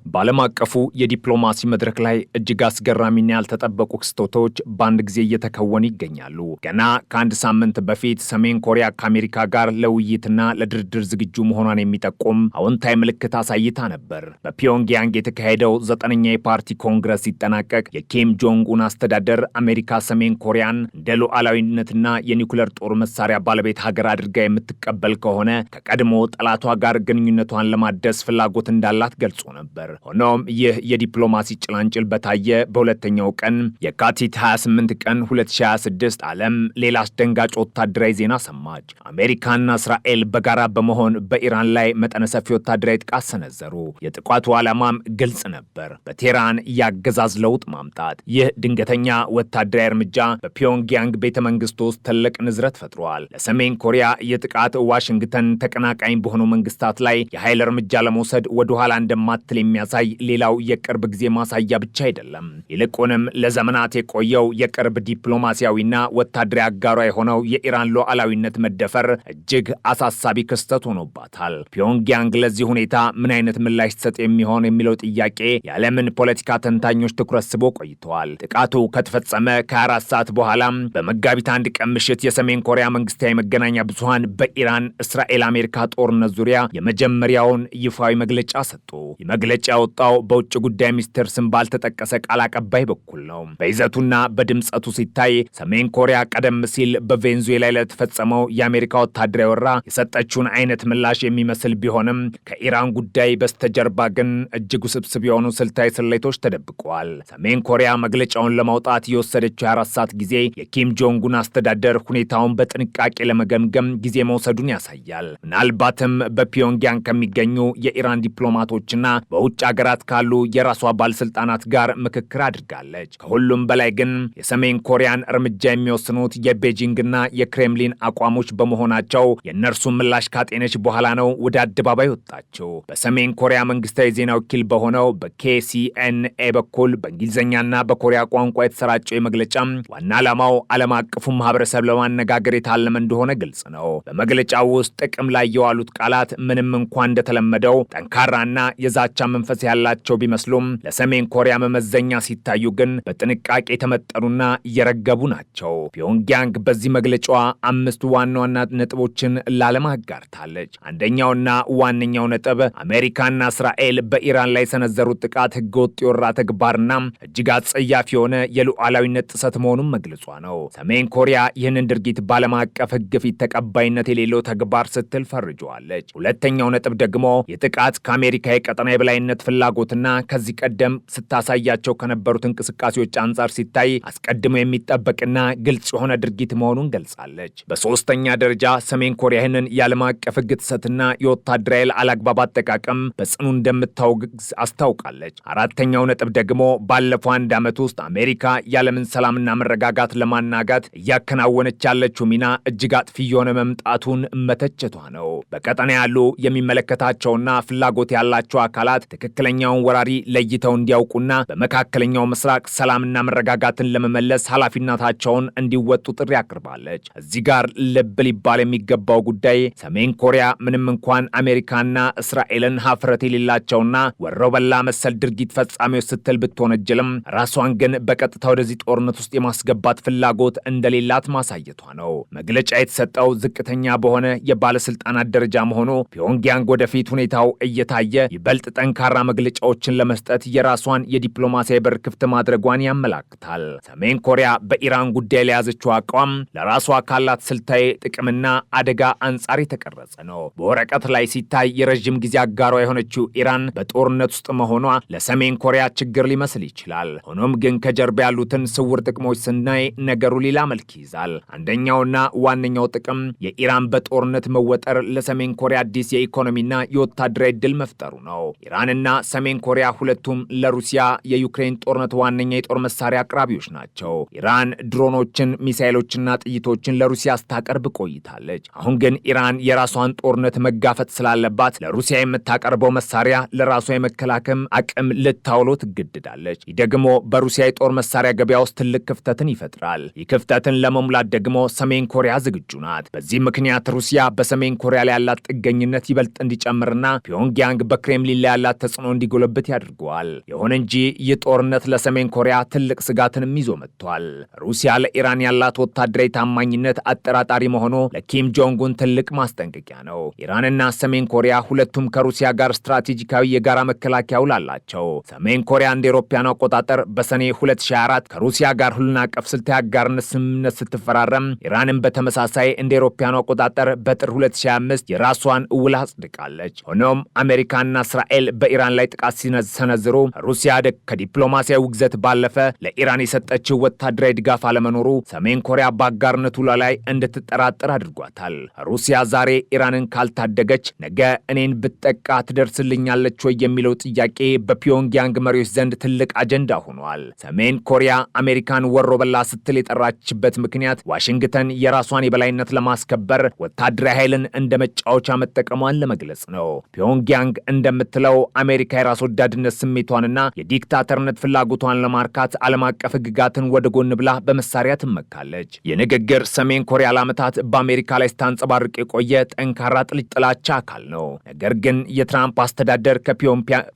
በዓለም አቀፉ የዲፕሎማሲ መድረክ ላይ እጅግ አስገራሚና ያልተጠበቁ ክስተቶች በአንድ ጊዜ እየተከወኑ ይገኛሉ። ገና ከአንድ ሳምንት በፊት ሰሜን ኮሪያ ከአሜሪካ ጋር ለውይይትና ለድርድር ዝግጁ መሆኗን የሚጠቁም አዎንታዊ ምልክት አሳይታ ነበር። በፒዮንግያንግ የተካሄደው 9ኛ የፓርቲ ኮንግረስ ሲጠናቀቅ የኪም ጆንግ ኡን አስተዳደር አሜሪካ ሰሜን ኮሪያን እንደ ሉዓላዊነትና የኒውክለር ጦር መሳሪያ ባለቤት ሀገር አድርጋ የምትቀበል ከሆነ ከቀድሞ ጠላቷ ጋር ግንኙነቷን ለማደስ ፍላጎት እንዳላት ገልጾ ነበር። ሆኖም ይህ የዲፕሎማሲ ጭላንጭል በታየ በሁለተኛው ቀን የካቲት 28 ቀን 2026 ዓለም ሌላ አስደንጋጭ ወታደራዊ ዜና ሰማች። አሜሪካና እስራኤል በጋራ በመሆን በኢራን ላይ መጠነ ሰፊ ወታደራዊ ጥቃት ሰነዘሩ። የጥቃቱ ዓላማም ግልጽ ነበር፣ በቴህራን የአገዛዝ ለውጥ ማምጣት። ይህ ድንገተኛ ወታደራዊ እርምጃ በፒዮንግያንግ ቤተ መንግስት ውስጥ ትልቅ ንዝረት ፈጥሯል። ለሰሜን ኮሪያ የጥቃት ዋሽንግተን ተቀናቃኝ በሆኑ መንግስታት ላይ የኃይል እርምጃ ለመውሰድ ወደኋላ እንደማትል የሚያሳይ ሌላው የቅርብ ጊዜ ማሳያ ብቻ አይደለም። ይልቁንም ለዘመናት የቆየው የቅርብ ዲፕሎማሲያዊና ወታደራዊ አጋሯ የሆነው የኢራን ሉዓላዊነት መደፈር እጅግ አሳሳቢ ክስተት ሆኖባታል። ፒዮንግያንግ ለዚህ ሁኔታ ምን አይነት ምላሽ ትሰጥ የሚሆን የሚለው ጥያቄ የዓለምን ፖለቲካ ተንታኞች ትኩረት ስቦ ቆይተዋል። ጥቃቱ ከተፈጸመ ከ24 ሰዓት በኋላም በመጋቢት አንድ ቀን ምሽት የሰሜን ኮሪያ መንግስታዊ መገናኛ ብዙሃን በኢራን እስራኤል አሜሪካ ጦርነት ዙሪያ የመጀመሪያውን ይፋዊ መግለጫ ሰጡ። መግለጫ ያወጣው በውጭ ጉዳይ ሚኒስቴር ስም ባልተጠቀሰ ቃል አቀባይ በኩል ነው። በይዘቱና በድምጸቱ ሲታይ ሰሜን ኮሪያ ቀደም ሲል በቬንዙዌላ ላይ ለተፈጸመው የአሜሪካ ወታደራዊ ወረራ የሰጠችውን አይነት ምላሽ የሚመስል ቢሆንም ከኢራን ጉዳይ በስተጀርባ ግን እጅግ ውስብስብ የሆኑ ስልታዊ ስሌቶች ተደብቀዋል። ሰሜን ኮሪያ መግለጫውን ለማውጣት የወሰደችው 24 ሰዓት ጊዜ የኪም ጆንጉን አስተዳደር ሁኔታውን በጥንቃቄ ለመገምገም ጊዜ መውሰዱን ያሳያል። ምናልባትም በፒዮንግያንግ ከሚገኙ የኢራን ዲፕሎማቶችና በውጭ ሀገራት ካሉ የራሷ ባለስልጣናት ጋር ምክክር አድርጋለች። ከሁሉም በላይ ግን የሰሜን ኮሪያን እርምጃ የሚወስኑት የቤጂንግና የክሬምሊን አቋሞች በመሆናቸው የእነርሱን ምላሽ ካጤነች በኋላ ነው ወደ አደባባይ ወጣችው። በሰሜን ኮሪያ መንግስታዊ ዜና ወኪል በሆነው በኬሲኤንኤ በኩል በእንግሊዝኛና በኮሪያ ቋንቋ የተሰራጨው የመግለጫ ዋና ዓላማው ዓለም አቀፉ ማህበረሰብ ለማነጋገር የታለመ እንደሆነ ግልጽ ነው። በመግለጫው ውስጥ ጥቅም ላይ የዋሉት ቃላት ምንም እንኳን እንደተለመደው ጠንካራና የዛቻ መንፈስ ያላቸው ቢመስሉም ለሰሜን ኮሪያ መመዘኛ ሲታዩ ግን በጥንቃቄ የተመጠኑና እየረገቡ ናቸው። ፒዮንግያንግ በዚህ መግለጫዋ 5 ዋና ዋና ነጥቦችን ለዓለም አጋርታለች። አንደኛውና ዋነኛው ነጥብ አሜሪካና እስራኤል በኢራን ላይ የሰነዘሩት ጥቃት ህገወጥ የወረራ ተግባርና እጅግ አጸያፊ የሆነ የሉዓላዊነት ጥሰት መሆኑን መግለጿ ነው። ሰሜን ኮሪያ ይህንን ድርጊት በዓለም አቀፍ ህግ ፊት ተቀባይነት የሌለው ተግባር ስትል ፈርጀዋለች። ሁለተኛው ነጥብ ደግሞ የጥቃት ከአሜሪካ የቀጠና የበላይነት ፍላጎትና ከዚህ ቀደም ስታሳያቸው ከነበሩት እንቅስቃሴዎች አንጻር ሲታይ አስቀድሞ የሚጠበቅና ግልጽ የሆነ ድርጊት መሆኑን ገልጻለች። በሶስተኛ ደረጃ ሰሜን ኮሪያ ይህንን የዓለም አቀፍ ህግ ጥሰትና የወታደራዊ ኃይል አላግባብ አጠቃቀም በጽኑ እንደምታወግዝ አስታውቃለች። አራተኛው ነጥብ ደግሞ ባለፈው አንድ ዓመት ውስጥ አሜሪካ የዓለምን ሰላምና መረጋጋት ለማናጋት እያከናወነች ያለችው ሚና እጅግ አጥፊ የሆነ መምጣቱን መተቸቷ ነው። በቀጠና ያሉ የሚመለከታቸውና ፍላጎት ያላቸው አካላት ትክክለኛውን ወራሪ ለይተው እንዲያውቁና በመካከለኛው ምስራቅ ሰላምና መረጋጋትን ለመመለስ ኃላፊነታቸውን እንዲወጡ ጥሪ አቅርባለች። እዚህ ጋር ልብ ሊባል የሚገባው ጉዳይ ሰሜን ኮሪያ ምንም እንኳን አሜሪካና እስራኤልን ሀፍረት የሌላቸውና ወሮበላ መሰል ድርጊት ፈጻሚዎች ስትል ብትወነጀልም ራሷን ግን በቀጥታ ወደዚህ ጦርነት ውስጥ የማስገባት ፍላጎት እንደሌላት ማሳየቷ ነው። መግለጫ የተሰጠው ዝቅተኛ በሆነ የባለስልጣናት ደረጃ መሆኑ ፒዮንግያንግ ወደፊት ሁኔታው እየታየ ይበልጥ ጠንካራ መግለጫዎችን ለመስጠት የራሷን የዲፕሎማሲያዊ በር ክፍት ማድረጓን ያመላክታል። ሰሜን ኮሪያ በኢራን ጉዳይ ላይ ያዘችው አቋም ለራሷ ካላት ስልታዊ ጥቅምና አደጋ አንጻር የተቀረጸ ነው። በወረቀት ላይ ሲታይ የረዥም ጊዜ አጋሯ የሆነችው ኢራን በጦርነት ውስጥ መሆኗ ለሰሜን ኮሪያ ችግር ሊመስል ይችላል። ሆኖም ግን ከጀርባ ያሉትን ስውር ጥቅሞች ስናይ ነገሩ ሌላ መልክ ይዛል። አንደኛውና ዋነኛው ጥቅም የኢራን በጦርነት መወጠር ለሰሜን ኮሪያ አዲስ የኢኮኖሚና የወታደራዊ ድል መፍጠሩ ነው። ኢራንና ሰሜን ኮሪያ ሁለቱም ለሩሲያ የዩክሬን ጦርነት ዋነኛ የጦር መሳሪያ አቅራቢዎች ናቸው። ኢራን ድሮኖችን፣ ሚሳኤሎችና ጥይቶችን ለሩሲያ ስታቀርብ ቆይታለች። አሁን ግን ኢራን የራሷን ጦርነት መጋፈጥ ስላለባት ለሩሲያ የምታቀርበው መሳሪያ ለራሷ የመከላከም አቅም ልታውሎ ትገደዳለች። ይህ ደግሞ በሩሲያ የጦር መሳሪያ ገበያ ውስጥ ትልቅ ክፍተትን ይፈጥራል። ይህ ክፍተትን ለመሙላት ደግሞ ሰሜን ኮሪያ ዝግጁ ናት። በዚህ ምክንያት ሩሲያ በሰሜን ኮሪያ ላይ ያላት ጥገኝነት ይበልጥ እንዲጨምርና ፒዮንግያንግ በክሬምሊን ላይ ያላት ተጽዕኖ እንዲጎለብት ያደርገዋል። ይሁን እንጂ ይህ ጦርነት ለሰሜን ኮሪያ ትልቅ ስጋትንም ይዞ መጥቷል። ሩሲያ ለኢራን ያላት ወታደራዊ ታማኝነት አጠራጣሪ መሆኑ ለኪም ጆንጉን ትልቅ ማስጠንቀቂያ ነው። ኢራንና ሰሜን ኮሪያ ሁለቱም ከሩሲያ ጋር ስትራቴጂካዊ የጋራ መከላከያ ውል አላቸው። ሰሜን ኮሪያ እንደ አውሮፓውያኑ አቆጣጠር በሰኔ 2024 ከሩሲያ ጋር ሁሉን አቀፍ ስልታዊ አጋርነት ስምምነት ስትፈራረም፣ ኢራንን በተመሳሳይ እንደ አውሮፓውያኑ አቆጣጠር በጥር 2025 የራሷን ውል አጽድቃለች። ሆኖም አሜሪካና እስራኤል በኢራን ላይ ጥቃት ሲሰነዝሩ ሩሲያ ከዲፕሎማሲያዊ ውግዘት ባለፈ ለኢራን የሰጠችው ወታደራዊ ድጋፍ አለመኖሩ ሰሜን ኮሪያ በአጋርነቱ ላይ እንድትጠራጠር አድርጓታል። ሩሲያ ዛሬ ኢራንን ካልታደገች ነገ እኔን ብትጠቃ ትደርስልኛለች ወይ የሚለው ጥያቄ በፒዮንግያንግ መሪዎች ዘንድ ትልቅ አጀንዳ ሆኗል። ሰሜን ኮሪያ አሜሪካን ወሮ በላ ስትል የጠራችበት ምክንያት ዋሽንግተን የራሷን የበላይነት ለማስከበር ወታደራዊ ኃይልን እንደ መጫወቻ መጠቀሟን ለመግለጽ ነው። ፒዮንግያንግ እንደምትለው አሜሪካ የራስ ወዳድነት ስሜቷንና የዲክታተርነት ፍላጎቷን ለማርካት ዓለም አቀፍ ሕግጋትን ወደ ጎን ብላ በመሳሪያ ትመካለች። የንግግር ሰሜን ኮሪያ ለዓመታት በአሜሪካ ላይ ስታንጸባርቅ የቆየ ጠንካራ ጥላቻ አካል ነው። ነገር ግን የትራምፕ አስተዳደር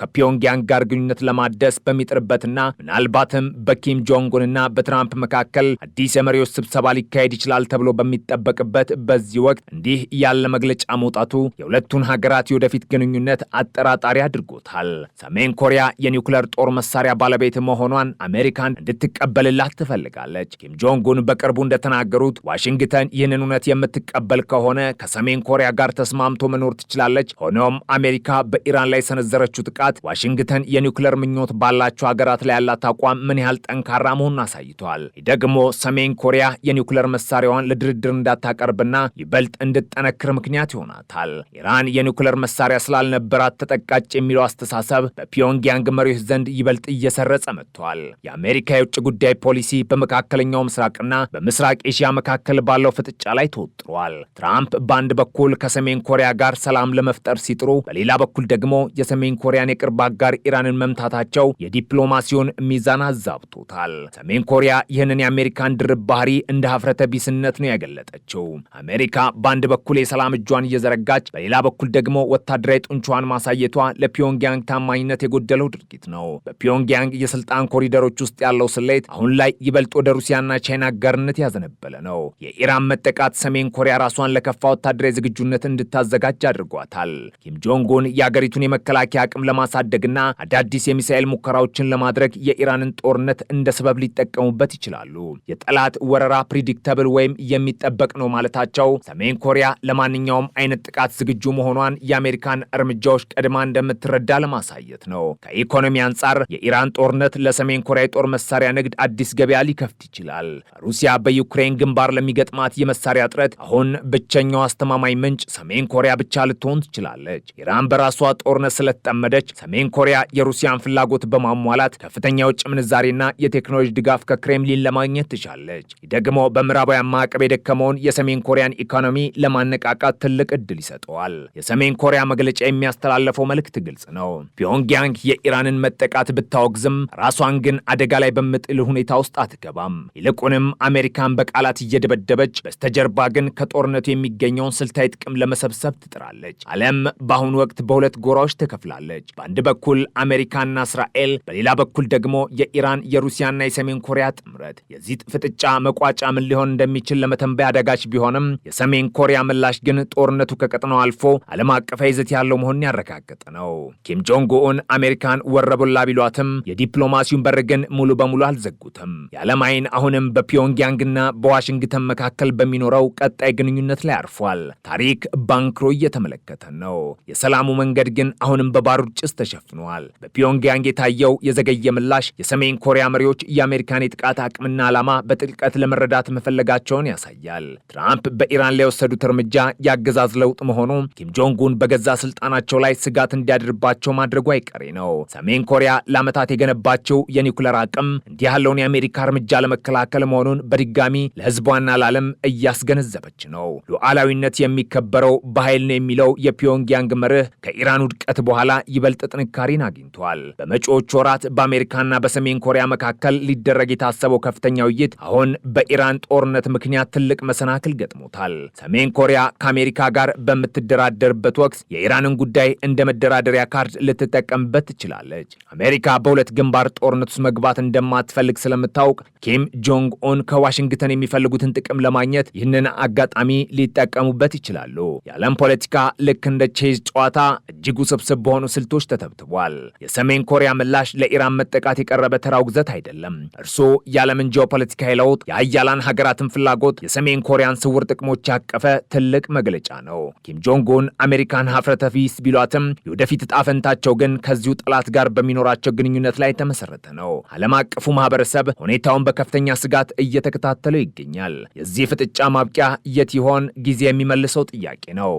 ከፒዮንግያንግ ጋር ግንኙነት ለማደስ በሚጥርበትና ምናልባትም በኪም ጆንጉንና በትራምፕ መካከል አዲስ የመሪዎች ስብሰባ ሊካሄድ ይችላል ተብሎ በሚጠበቅበት በዚህ ወቅት እንዲህ ያለ መግለጫ መውጣቱ የሁለቱን ሀገራት የወደፊት ግንኙነት አጠራጣሪ አድርጎታል። ሰሜን ኮሪያ የኒውክሌር ጦር መሳሪያ ባለቤት መሆኗን አሜሪካን እንድትቀበልላት ትፈልጋለች። ኪም ጆንጉን በቅርቡ እንደተናገሩት ዋሽንግተን ይህንን እውነት የምትቀበል ከሆነ ከሰሜን ኮሪያ ጋር ተስማምቶ መኖር ትችላለች። ሆኖም አሜሪካ በኢራን ላይ የሰነዘረችው ጥቃት ዋሽንግተን የኒውክሌር ምኞት ባላቸው ሀገራት ላይ ያላት አቋም ምን ያህል ጠንካራ መሆኑን አሳይቷል። ይህ ደግሞ ሰሜን ኮሪያ የኒውክሌር መሳሪያዋን ለድርድር እንዳታቀርብና ይበልጥ እንድጠነክር ምክንያት ይሆናታል። ኢራን የኒውክሌር መሳሪያ ስላልነበራት ተጠቃጭ የሚለው አስተሳሰብ በፒዮንግያንግ መሪዎች ዘንድ ይበልጥ እየሰረጸ መጥቷል። የአሜሪካ የውጭ ጉዳይ ፖሊሲ በመካከለኛው ምስራቅና በምስራቅ ኤሽያ መካከል ባለው ፍጥጫ ላይ ተወጥሯል። ትራምፕ በአንድ በኩል ከሰሜን ኮሪያ ጋር ሰላም ለመፍጠር ሲጥሩ፣ በሌላ በኩል ደግሞ የሰሜን ኮሪያን የቅርብ አጋር ኢራንን መምታታቸው የዲፕሎማሲውን ሚዛን አዛብቶታል። ሰሜን ኮሪያ ይህንን የአሜሪካን ድርብ ባህሪ እንደ ሀፍረተ ቢስነት ነው ያገለጠችው። አሜሪካ በአንድ በኩል የሰላም እጇን እየዘረጋች፣ በሌላ በኩል ደግሞ ወታደራዊ ጡንቻዋን ማሳየቷ ለፒዮንግያንግ ታማኝነት የጎደለው ድርጊት ነው። በፒዮንግያንግ የስልጣን ኮሪደሮች ውስጥ ያለው ስሌት አሁን ላይ ይበልጥ ወደ ሩሲያና ቻይና አጋርነት ያዘነበለ ነው። የኢራን መጠቃት ሰሜን ኮሪያ ራሷን ለከፋ ወታደራዊ ዝግጁነት እንድታዘጋጅ አድርጓታል። ኪም ጆንጉን የአገሪቱን የመከላከያ አቅም ለማሳደግና አዳዲስ የሚሳኤል ሙከራዎችን ለማድረግ የኢራንን ጦርነት እንደ ሰበብ ሊጠቀሙበት ይችላሉ። የጠላት ወረራ ፕሪዲክተብል ወይም የሚጠበቅ ነው ማለታቸው ሰሜን ኮሪያ ለማንኛውም አይነት ጥቃት ዝግጁ መሆኗን የአሜሪካን እርምጃዎች ቀድማ እንደምትረዳ ለማሳየት ነው። ከኢኮኖሚ አንጻር የኢራን ጦርነት ለሰሜን ኮሪያ የጦር መሳሪያ ንግድ አዲስ ገበያ ሊከፍት ይችላል። ሩሲያ በዩክሬን ግንባር ለሚገጥማት የመሳሪያ እጥረት አሁን ብቸኛው አስተማማኝ ምንጭ ሰሜን ኮሪያ ብቻ ልትሆን ትችላለች። ኢራን በራሷ ጦርነት ስለተጠመደች ሰሜን ኮሪያ የሩሲያን ፍላጎት በማሟላት ከፍተኛ የውጭ ምንዛሬና የቴክኖሎጂ ድጋፍ ከክሬምሊን ለማግኘት ትሻለች። ይህ ደግሞ በምዕራባውያን ማዕቀብ የደከመውን የሰሜን ኮሪያን ኢኮኖሚ ለማነቃቃት ትልቅ እድል ይሰጠዋል። የሰሜን ኮሪያ መግለጫ የሚያስተላለፈው መልእክት ግልጽ ነው። ፒዮንግያንግ የኢራንን መጠቃት ብታወግዝም ራሷን ግን አደጋ ላይ በምጥል ሁኔታ ውስጥ አትገባም። ይልቁንም አሜሪካን በቃላት እየደበደበች በስተጀርባ ግን ከጦርነቱ የሚገኘውን ስልታዊ ጥቅም ለመሰብሰብ ትጥራለች። ዓለም በአሁኑ ወቅት በሁለት ጎራዎች ተከፍላለች። በአንድ በኩል አሜሪካና እስራኤል፣ በሌላ በኩል ደግሞ የኢራን የሩሲያና የሰሜን ኮሪያ ጥምረት። የዚህ ፍጥጫ መቋጫ ምን ሊሆን እንደሚችል ለመተንበይ አዳጋች ቢሆንም የሰሜን ኮሪያ ምላሽ ግን ጦርነቱ ከቀጠናው አልፎ ዓለም አቀፋዊ ይዘት ያለው መሆኑን ያረጋገጠ ነው። ኪም ጆንግ ኡን አሜሪካን ወረበላ ቢሏትም የዲፕሎማሲውን በር ግን ሙሉ በሙሉ አልዘጉትም። የዓለም አይን አሁንም በፒዮንግያንግና በዋሽንግተን መካከል በሚኖረው ቀጣይ ግንኙነት ላይ አርፏል። ታሪክ ባንክሮ እየተመለከተ ነው። የሰላሙ መንገድ ግን አሁንም በባሩድ ጭስ ተሸፍኗል። በፒዮንግያንግ የታየው የዘገየ ምላሽ የሰሜን ኮሪያ መሪዎች የአሜሪካን የጥቃት አቅምና ዓላማ በጥልቀት ለመረዳት መፈለጋቸውን ያሳያል። ትራምፕ በኢራን ላይ የወሰዱት እርምጃ የአገዛዝ ለውጥ መሆኑ ኪም ጆንጉን በገዛ ስልጣናቸው ላይ ስጋት እንዲያድርባቸው ማድረጉ አይቀሬ ነው። ሰሜን ኮሪያ ለዓመታት የገነባቸው የኒውክሌር አቅም እንዲህ ያለውን የአሜሪካ እርምጃ ለመከላከል መሆኑን በድጋሚ ለሕዝቧና ለዓለም እያስገነዘበች ነው። ሉዓላዊነት የሚከበረው በኃይል ነው የሚለው የፒዮንግያንግ መርህ ከኢራን ውድቀት በኋላ ይበልጥ ጥንካሬን አግኝቷል። በመጪዎቹ ወራት በአሜሪካና በሰሜን ኮሪያ መካከል ሊደረግ የታሰበው ከፍተኛ ውይይት አሁን በኢራን ጦርነት ምክንያት ትልቅ መሰናክል ገጥሞታል። ሰሜን ኮሪያ ከአሜሪካ ጋር በምትደራደርበት ወቅት የኢራንን ጉዳይ እንደ መደራደሪያ ካርድ ልትጠቀምበት ትችላለች። አሜሪካ በሁለት ግንባር ጦርነት ውስጥ መግባት እንደማትፈልግ ስለምታውቅ ኪም ጆንግ ኡን ከዋሽንግተን የሚፈልጉትን ጥቅም ለማግኘት ይህንን አጋጣሚ ሊጠቀሙበት ይችላሉ። የዓለም ፖለቲካ ልክ እንደ ቼዝ ጨዋታ እጅግ ውስብስብ በሆኑ ስልቶች ተተብትቧል። የሰሜን ኮሪያ ምላሽ ለኢራን መጠቃት የቀረበ ተራ ውግዘት አይደለም። እርሱ የዓለምን ጂኦፖለቲካዊ ለውጥ፣ የሀያላን ሀገራትን ፍላጎት፣ የሰሜን ኮሪያን ስውር ጥቅሞች ያቀፈ ትልቅ መግለጫ ነው። ኪም ጆንግ ኡን አሜሪካን ሀፍረተ ቢስ ቢሏትም የወደፊት ዕጣ ፈንታቸው ግን ከዚሁ ጠላት ጋር በሚኖራቸው ግንኙነት ላይ ተመሰረተ ነው። ዓለም አቀፉ ማህበረሰብ ሁኔታውን በከፍተኛ ስጋት እየተከታተለው ይገኛል። የዚህ ፍጥጫ ማብቂያ የት ይሆን? ጊዜ የሚመልሰው ጥያቄ ነው።